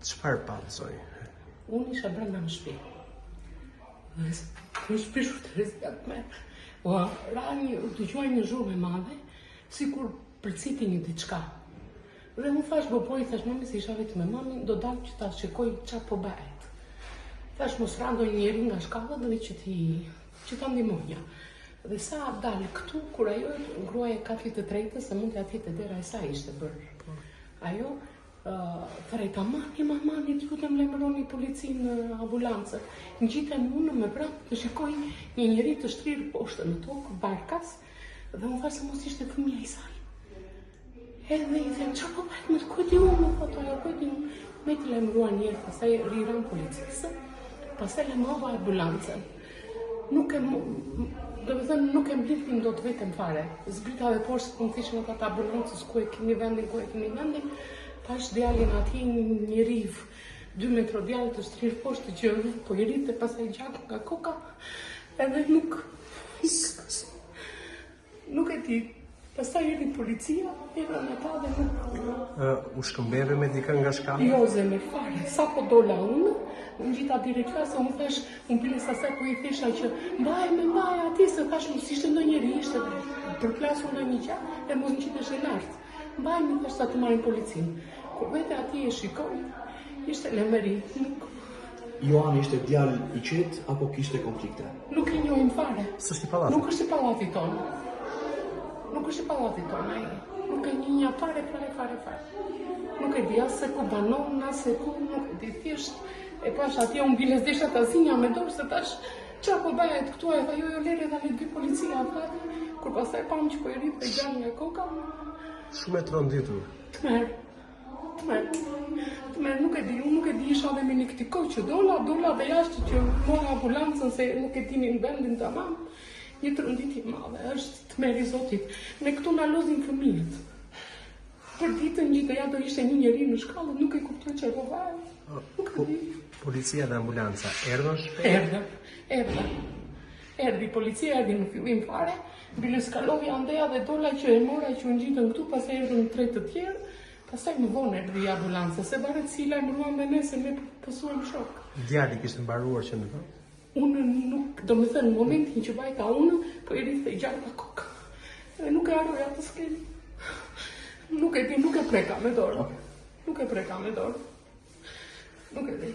Çfarë patsoj? Unë isha brenda në shtëpi. Në shtëpi shurtërisë me. U dëgjoj një zhurmë e madhe, sikur përciti një diçka. Dhe unë thash mami se isha vetëm me mamin, do dal që ta shikoj çfarë po bëhet. Thash mos rando njëri nga shkalla dhe që ta ndihmonja. Dhe sa dalë këtu, kur ajo gruaja e katit të tretës, se mund të atit e dera e saj ishte bërë. Ajo thërejta, mami, të lutem lajmëroni policinë në ambulancë. Ngjitem unë me pranë të shikoj një njeri të shtrirë poshtë në tokë, barkas, dhe unë thash se mos ishte fëmia i saj. Edhe i them, çfarë po bëhet me të kujti unë, me të lajmëruar njerë, pastaj riran policisë, pastaj lajmërova ambulancën. Nuk e mblidhim dot vetëm fare. Zbrita dhe poshtë më thishën ata të ambulancës ku e kemi vendin, pash djalin ati një riv, 2 metra djalë të shtrirë poshtë që po i rritë pastaj gjatë nga koka, edhe nuk e di. Pastaj erdhi policia, erdhën ata dhe nuk... U shkëmbeve me dikën nga shkalla? Jo, zemër fare. Sa po dola unë, ngjita direkt se unë thash, unë biles asaj po i thesha që mbaj ati, se thash mos ishte ndonjëri, ishte përplasur në një gjatë, e mos ngjitesh e lartë. Mbaj më thash sa të marrin policinë. Kur vete ati e shikoj, ishte lëmëri. Joani ishte djalë i qetë apo kishte konflikte? Nuk e njohim fare. S'është i pallatit? Nuk është i pallatit tonë. Nuk është i pallatit tonë, nuk e njënja fare. Nuk e di as se ku banon, as se ku, nuk e di thjesht. E pash atje unë biles desha të azinja me dorë, se tash çfarë po bëhet këtu, e tha jo lere dhe le 2 policia atë. Kur pastaj pam që po i rrit dhe gjallë nga koka. Shumë e tronditur. Tmerr, nuk e di, isha dhe me një këti kohë që dola dhe jashtë që mora ambulancën se nuk e dinin vendin tamam. Një tronditje madhe, është tmerr i Zotit. Ne këtu na lozin fëmijët. Për ditën gjithëja do ishte një njeri në shkallë, nuk e kuptoj çfarë po bëhet. Policia dhe ambulanca erdhën shpejt? Erdhi policia, erdhi në fillim fare, biles kaloi andeja dhe dola që e mora që u ngjitën këtu, pastaj erdhën 3 të tjerë, pastaj më vonë erdhi ambulanca, se varet si lajmëruan me ne se ne pasuam shok. Djali kishte mbaruar që në vend? Unë nuk, do me thënë, në momentin që vajta unë, po i rrithë i gjatë nga kokë. Dhe nuk e arroja të skeni. Nuk e di, nuk e preka me dorë. Nuk e di.